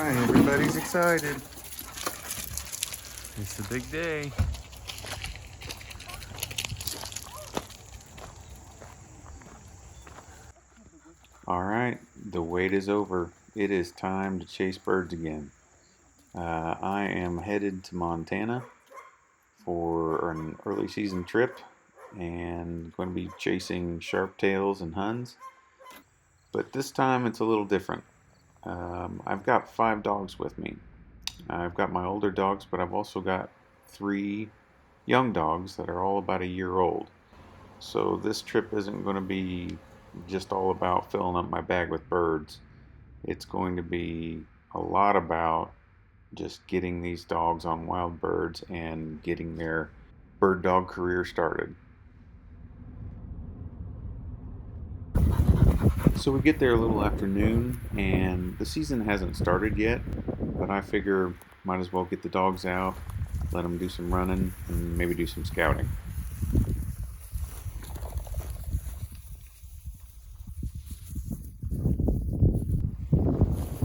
right, everybody's excited. It's a big day. All right, the wait is over. It is time to chase birds again. I am headed to Montana for an early season trip and going to be chasing sharptails and Huns. But this time it's a little different. I've got 5 dogs with me. I've got my older dogs, but I've also got 3 young dogs that are all about a year old. So this trip isn't going to be just all about filling up my bag with birds. It's going to be a lot about just getting these dogs on wild birds and getting their bird dog career started. So we get there a little after noon, and the season hasn't started yet, but I figure might as well get the dogs out, let them do some running, and maybe do some scouting.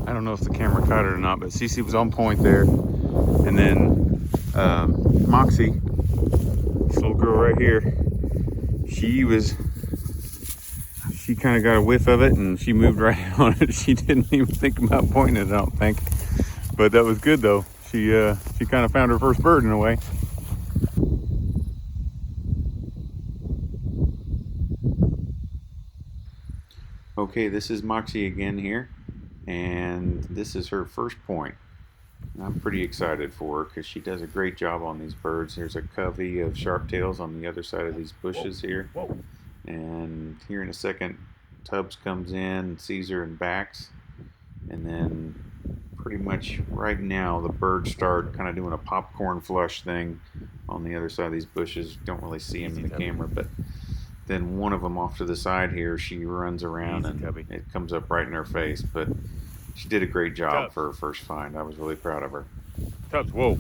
I don't know if the camera caught it or not, but Cece was on point there. And then Moxie, this little girl right here, she kind of got a whiff of it and she moved right on it. She didn't even think about pointing it, I don't think. But that was good though. She kind of found her first bird in a way. Okay, this is Moxie again here. And this is her first point. I'm pretty excited for her because she does a great job on these birds. There's a covey of sharptails on the other side of these bushes here. And here in a second, Tubbs comes in, sees her and backs. And then pretty much right now, the birds start kind of doing a popcorn flush thing on the other side of these bushes. Don't really see them in the camera, but then one of them off to the side here, she runs around and it comes up right in her face. But she did a great job for her first find. I was really proud of her. Tubbs, whoa.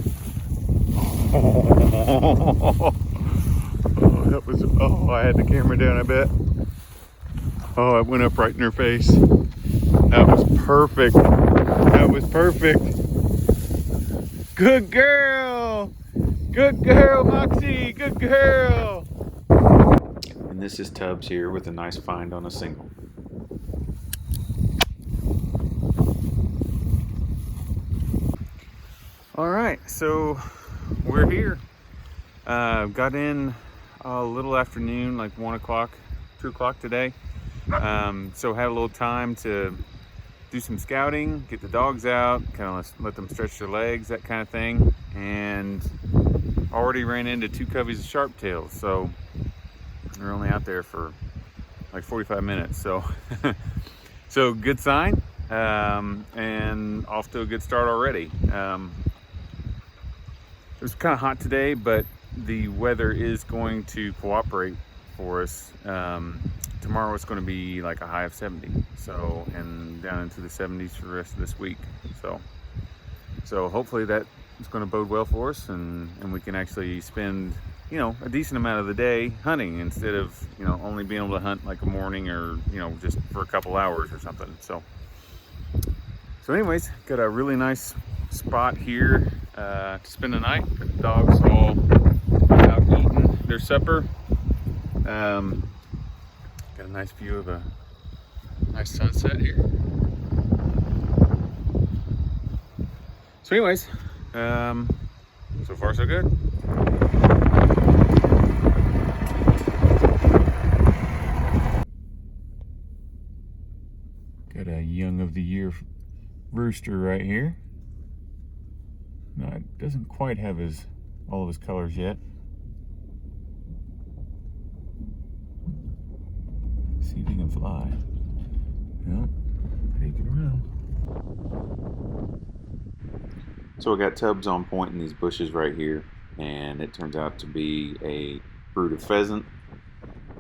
I had the camera down, I bet. Oh, it went up right in her face. That was perfect. That was perfect. Good girl. Good girl, Moxie. Good girl. And this is Tubbs here with a nice find on a single. All right, so we're here. Got in a little afternoon, like 1 o'clock, 2 o'clock today. So had a little time to do some scouting, get the dogs out, kind of let them stretch their legs, that kind of thing. And already ran into 2 coveys of sharptails. So we're only out there for like 45 minutes. So, so good sign, and off to a good start already. It was kind of hot today, but the weather is going to cooperate for us. Tomorrow it's going to be like a high of 70, so, and down into the 70s for the rest of this week. So hopefully that is going to bode well for us, and we can actually spend, you know, a decent amount of the day hunting instead of, you know, only being able to hunt like a morning or, you know, just for a couple hours or something. So anyways, got a really nice spot here to spend the night. The dogs all out eating their supper. Got a nice view of a nice sunset here. So anyways, so far so good. Got a young of the year rooster right here. No, it doesn't quite have all of his colors yet. See if he can fly. Nope, but he can run. So I got Tubbs on point in these bushes right here, and it turns out to be a brood of pheasant.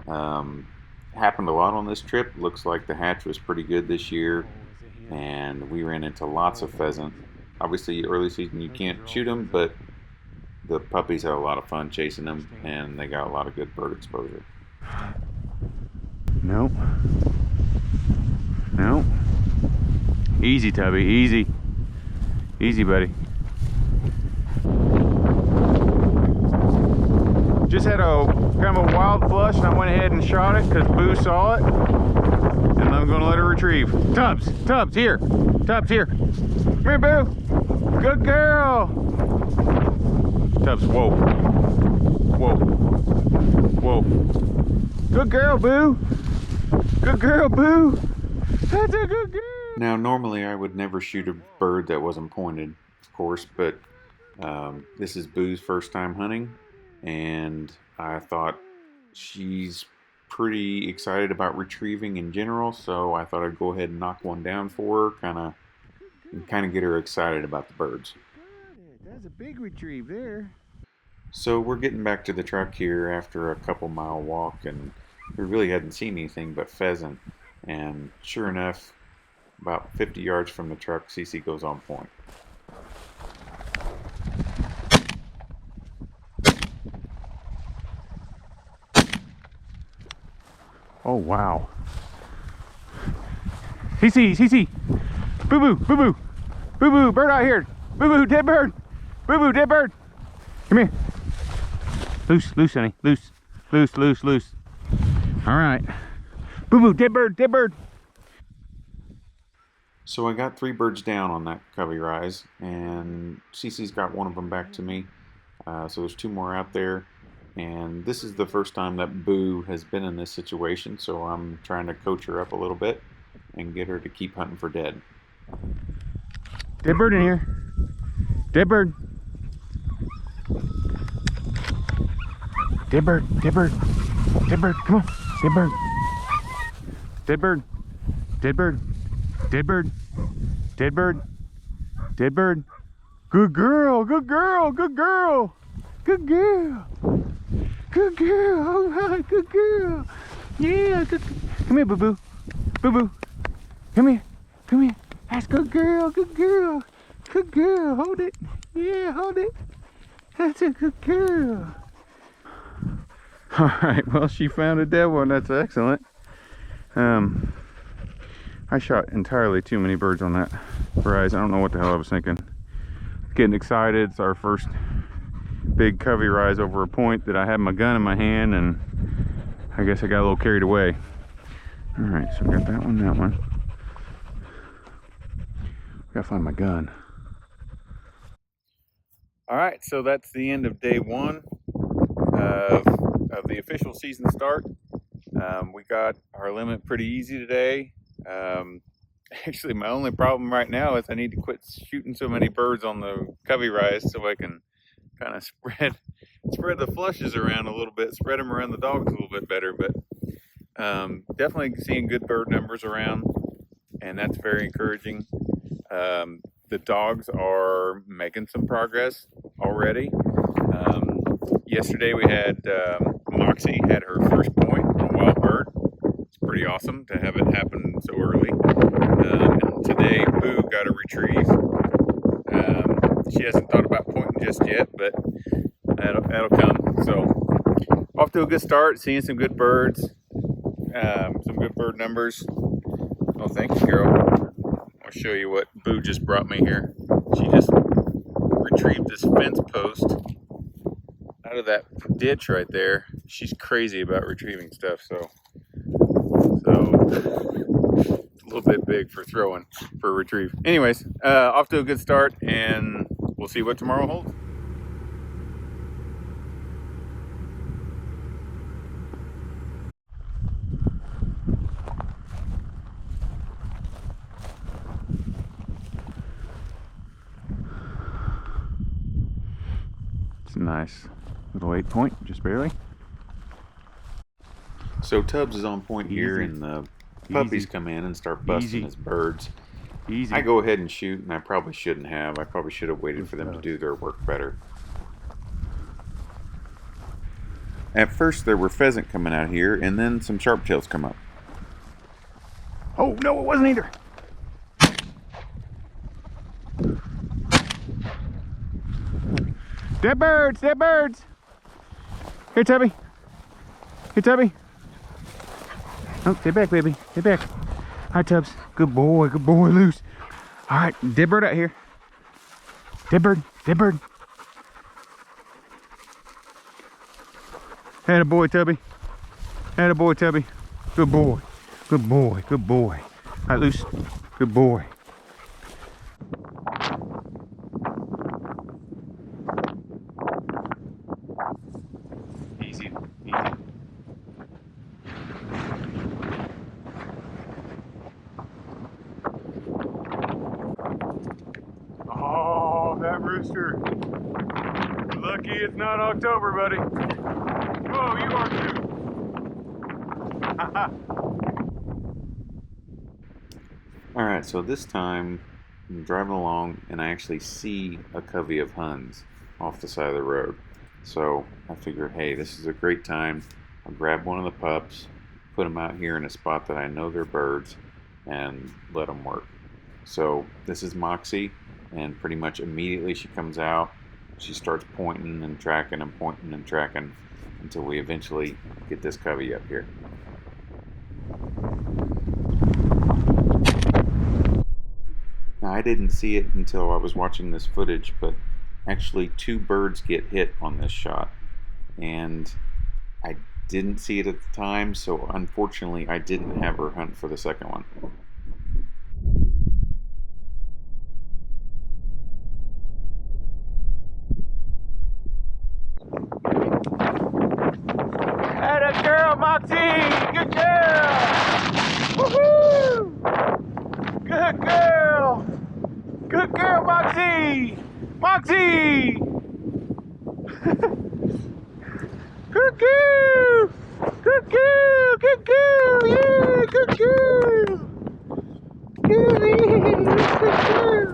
Happened a lot on this trip. Looks like the hatch was pretty good this year, and we ran into lots of pheasant. Obviously, early season you can't shoot them, but the puppies had a lot of fun chasing them, and they got a lot of good bird exposure. Nope. Nope. Easy, Tubby, easy. Easy, buddy. Just had a kind of a wild flush, and I went ahead and shot it because Boo saw it, and I'm going to let her retrieve. Tubbs, here. Tubbs, here. Come here, Boo. Good girl. Tubbs, whoa. Whoa. Whoa. Good girl, Boo. Good girl, Boo. That's a good girl. Now, normally I would never shoot a bird that wasn't pointed, of course, but this is Boo's first time hunting, and I thought she's pretty excited about retrieving in general, so I thought I'd go ahead and knock one down for her, kind of get her excited about the birds. That's a big retrieve there. So we're getting back to the truck here after a couple-mile walk, and we really hadn't seen anything but pheasant, and sure enough, about 50 yards from the truck, Cece goes on point. Oh, wow. Cece. Boo, bird out here. Boo, dead bird. Boo, dead bird. Come here. Loose, honey. Loose. All right. Boo, dead bird. So I got 3 birds down on that covey rise, and Cece's got one of them back to me. So there's 2 more out there, and this is the first time that Boo has been in this situation, so I'm trying to coach her up a little bit and get her to keep hunting for dead. Dead bird in here. Dead bird. Come on. Dead bird. Good girl. All right, good girl. Yeah, good. Come here, Boo. Come here. That's good girl. Hold it. Yeah, hold it. That's a good girl. All right, well, she found a dead one. That's excellent. I shot entirely too many birds on that rise. I don't know what the hell I was thinking. Getting excited. It's our first big covey rise over a point that I had my gun in my hand, and I guess I got a little carried away. All right, so I got that one. Gotta find my gun. All right, so that's the end of day 1 of the official season start. We got our limit pretty easy today. Actually, my only problem right now is I need to quit shooting so many birds on the covey rise so I can kind of spread the flushes around a little bit, spread them around the dogs a little bit better. But definitely seeing good bird numbers around, and that's very encouraging. The dogs are making some progress already. Yesterday we had Moxie had her first point on a wild bird. It's pretty awesome to have it happen so early. And today Boo got a retrieve. She hasn't thought about pointing just yet, but that'll come. So off to a good start, seeing some good birds, some good bird numbers. Oh, thank you, girl. I'll show you what Boo just brought me here. She just retrieved this fence post out of that ditch right there. She's crazy about retrieving stuff, so it's a little bit big for a retrieve. Anyways, off to a good start, and we'll see what tomorrow holds. It's a nice little 8 point, just barely. So Tubbs is on point here, and the puppies come in and start busting his birds. I go ahead and shoot, and I probably shouldn't have. I probably should have waited for them to do their work better. At first there were pheasant coming out here, and then some sharptails come up. Oh, no, it wasn't either. Dead birds. Here, Tubby. Oh, stay back, baby. Stay back. All right, Tubbs. Good boy, loose. All right, dead bird out here. Dead bird, dead bird. Atta boy, Tubby. Atta boy, Tubby. Good boy. Good boy, good boy. All right, loose. Good boy. Easy, easy. Oh, that rooster. Lucky it's not October, buddy. Oh, you are too. All right, so this time I'm driving along and I actually see a covey of Huns off the side of the road. So I figured, hey, this is a great time. I'll grab one of the pups, put them out here in a spot that I know they're birds, and let them work. So this is Moxie, and pretty much immediately she comes out. She starts pointing and tracking and pointing and tracking until we eventually get this covey up here. Now, I didn't see it until I was watching this footage, but actually 2 birds get hit on this shot, and I didn't see it at the time, so unfortunately I didn't have her hunt for the second one. Atta girl, Moxie! Good girl! Woohoo! Good girl! Good girl, Moxie! Moxie! Good girl! Good girl! Good girl! Yeah! Good girl! Good girl!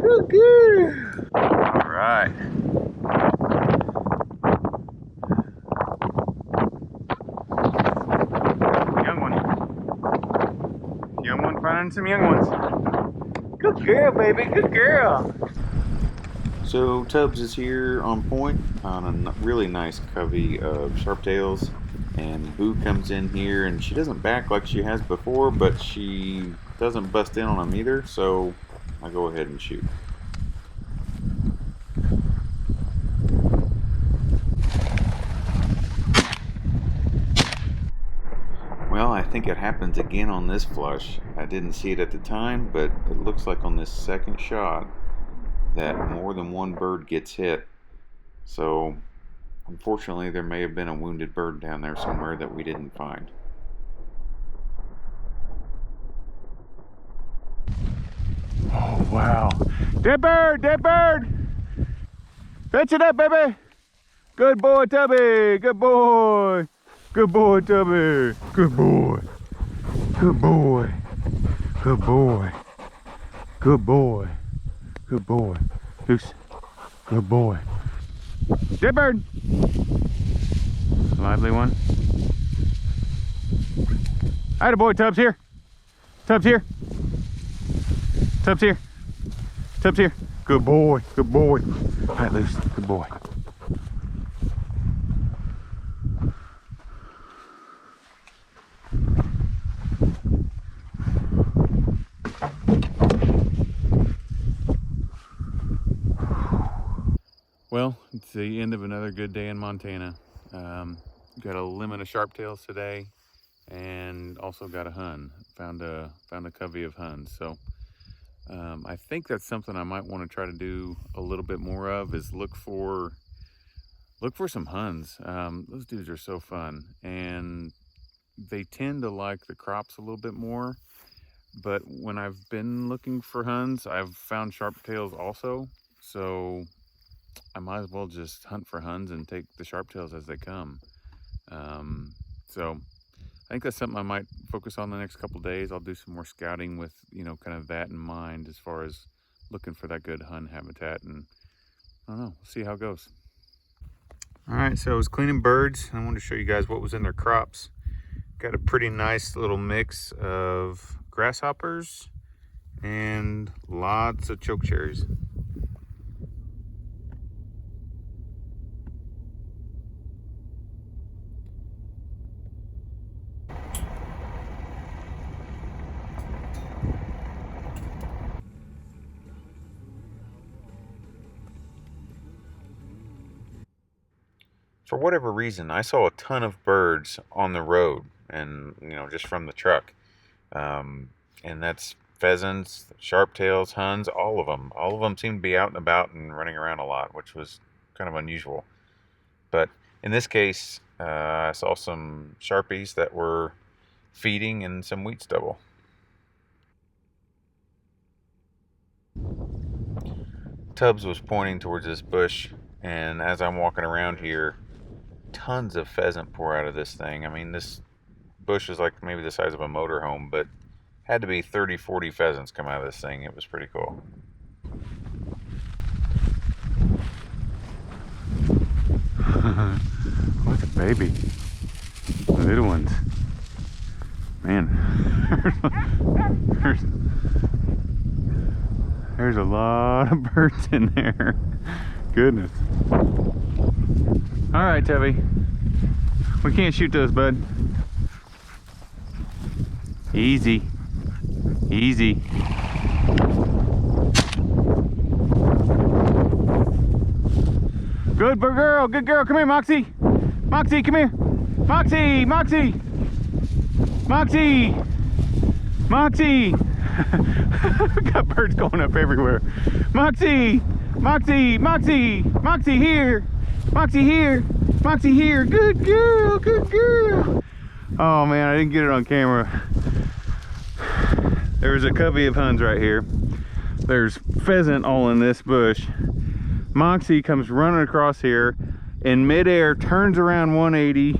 Good girl! All right. Young one. Young one finding some young ones. Good girl, baby. Good girl. So Tubbs is here on point on a really nice covey of sharptails, and Boo comes in here and she doesn't back like she has before, but she doesn't bust in on them either, so I go ahead and shoot. Well, I think it happens again on this flush. I didn't see it at the time, but it looks like on this second shot that more than one bird gets hit. So unfortunately there may have been a wounded bird down there somewhere that we didn't find. Oh, wow. Dead bird! Dead bird! Fetch it up, baby! Good boy, Tubby! Good boy! Good boy, Tubby! Good boy! Good boy! Good boy! Good boy! Good boy! Loose! Good boy! Dead bird! Lively one. Atta boy, Tubbs here! Tubbs here! Tubbs here! Tubbs here! Good boy! Good boy! All right, loose! Good boy! Well, it's the end of another good day in Montana. Got a limit of sharptails today, and also got a Hun. Found a covey of Huns. So I think that's something I might want to try to do a little bit more of. Is look for some Huns. Those dudes are so fun, and they tend to like the crops a little bit more. But when I've been looking for Huns, I've found sharptails also. So I might as well just hunt for Huns and take the sharptails as they come. So I think that's something I might focus on the next couple of days. I'll do some more scouting with, kind of that in mind as far as looking for that good Hun habitat, and I don't know, we'll see how it goes. All right, so I was cleaning birds. I wanted to show you guys what was in their crops. Got a pretty nice little mix of grasshoppers and lots of chokecherries. for whatever reason, I saw a ton of birds on the road, and just from the truck. And that's pheasants, sharptails, Huns, all of them. All of them seem to be out and about and running around a lot, which was kind of unusual. But in this case, I saw some Sharpies that were feeding in some wheat stubble. Tubbs was pointing towards this bush, and as I'm walking around here, tons of pheasant pour out of this thing. I mean, this bush is like maybe the size of a motorhome, but had to be 30, 40 pheasants come out of this thing. It was pretty cool. Look at baby. The little ones. Man. there's a lot of birds in there. Goodness. Alright, Tubby. We can't shoot those, bud. Easy. Easy. Good girl, good girl. Come here, Moxie. Moxie, come here. Moxie, Moxie. Moxie. Moxie. We got birds going up everywhere. Moxie. Moxie, Moxie. Moxie here. Moxie here. Moxie here. Good girl, good girl. Oh man, I didn't get it on camera. There's a covey of Huns right here. There's pheasant all in this bush. Moxie comes running across here in midair, turns around 180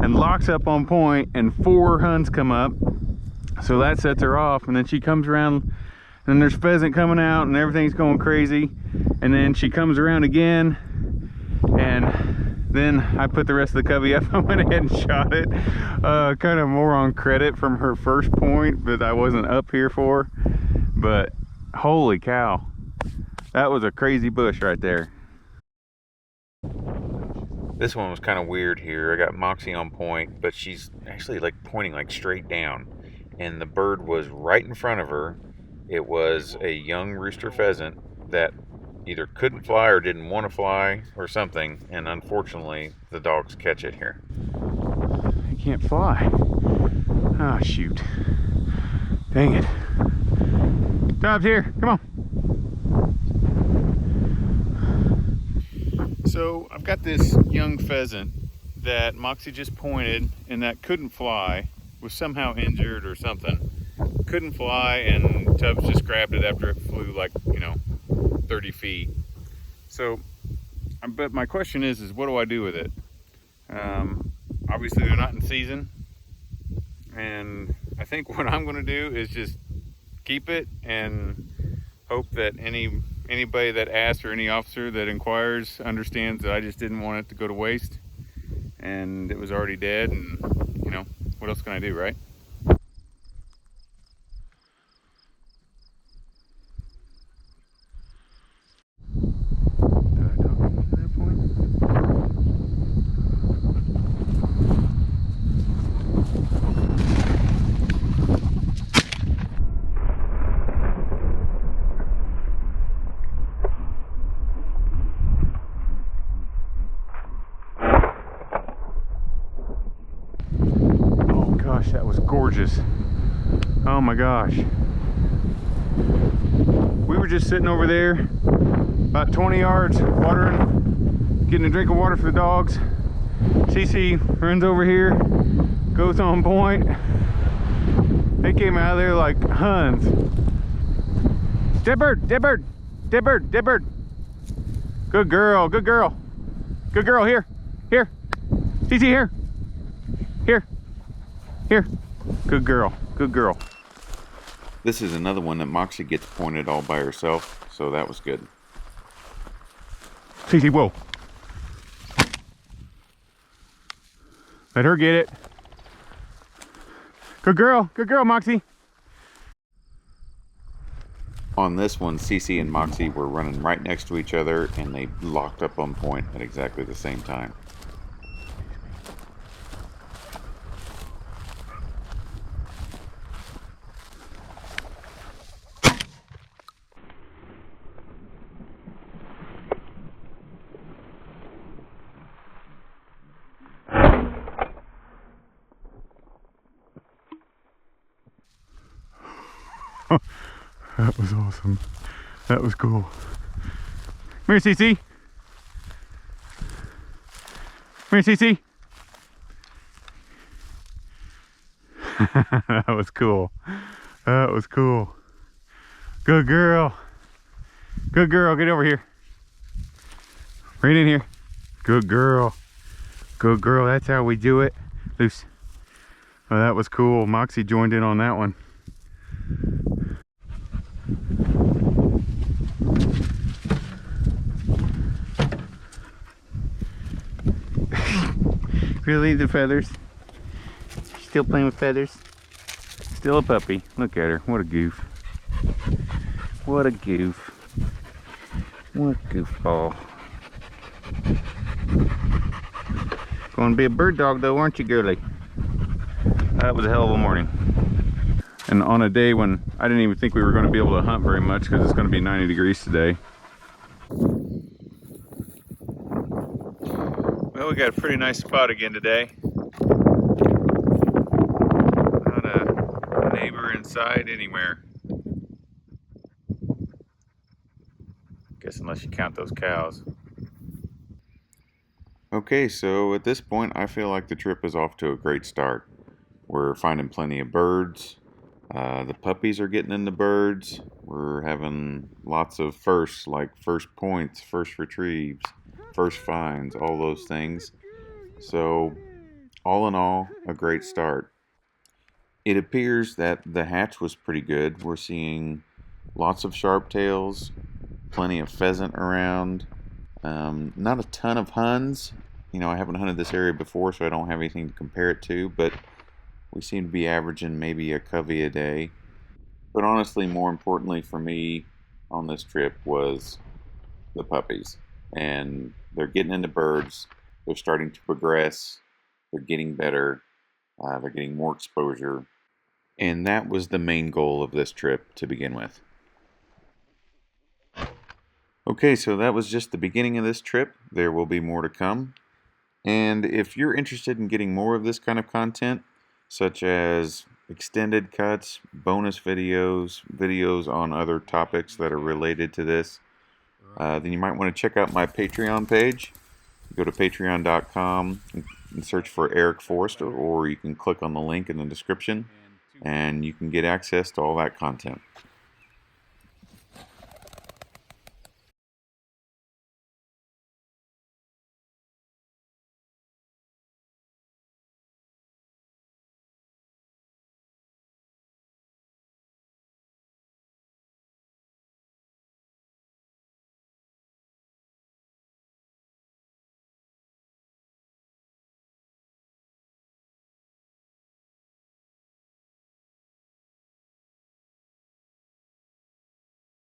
and locks up on point, and 4 Huns come up. So that sets her off, and then she comes around and there's pheasant coming out and everything's going crazy. And then she comes around again, and then I put the rest of the covey up. I went ahead and shot it. Kind of more on credit from her first point that I wasn't up here for. But holy cow, that was a crazy bush right there. This one was kind of weird here. I got Moxie on point, but she's actually like pointing like straight down, and the bird was right in front of her. It was a young rooster pheasant that either couldn't fly or didn't want to fly or something, and unfortunately the dogs catch it here. It can't fly. Oh shoot. Dang it. Tubbs, here, come on. So I've got this young pheasant that Moxie just pointed and that couldn't fly, was somehow injured or something. Couldn't fly, and Tubbs just grabbed it after it flew like, 30 feet. So, but my question is what do I do with it? Obviously they're not in season, and I think what I'm going to do is just keep it and hope that anybody that asks or any officer that inquires understands that I just didn't want it to go to waste, and it was already dead, and what else can I do, right? That was gorgeous. Oh my gosh. We were just sitting over there about 20 yards watering, getting a drink of water for the dogs. Cece runs over here, goes on point. They came out of there like Huns. Dead bird, dead bird, dead bird, dead bird. Good girl, good girl. Good girl, here, here. Cece, here. Here. Here. Good girl. Good girl. This is another one that Moxie gets pointed all by herself, so that was good. Cece, whoa. Let her get it. Good girl. Good girl, Moxie. On this one, Cece and Moxie were running right next to each other, and they locked up on point at exactly the same time. That was awesome. That was cool. Come here, Cece. Come here, Cece. That was cool. That was cool. Good girl. Good girl. Get over here. Right in here. Good girl. Good girl. That's how we do it. Loose. Oh, that was cool. Moxie joined in on that one. Really, the feathers? Still playing with feathers? Still a puppy. Look at her. What a goof. What a goof. What a goofball. Going to be a bird dog though, aren't you, girly? That was a hell of a morning. And on a day when I didn't even think we were going to be able to hunt very much because it's going to be 90 degrees today. Well, we got a pretty nice spot again today. Not a neighbor in sight anywhere. Guess unless you count those cows. Okay, so at this point, I feel like the trip is off to a great start. We're finding plenty of birds. The puppies are getting into birds. We're having lots of firsts, like first points, first retrieves, first finds, all those things. So, all in all, a great start. It appears that the hatch was pretty good. We're seeing lots of sharptails, plenty of pheasant around. Not a ton of Huns. You know, I haven't hunted this area before, so I don't have anything to compare it to, but we seem to be averaging maybe a covey a day. But honestly, more importantly for me on this trip was the puppies. And they're getting into birds. They're starting to progress. They're getting better. They're getting more exposure. And that was the main goal of this trip to begin with. Okay, so that was just the beginning of this trip. There will be more to come. And if you're interested in getting more of this kind of content, such as extended cuts, bonus videos, videos on other topics that are related to this, then you might want to check out my Patreon page. Go to patreon.com and search for Eric Forrester, or you can click on the link in the description, and you can get access to all that content.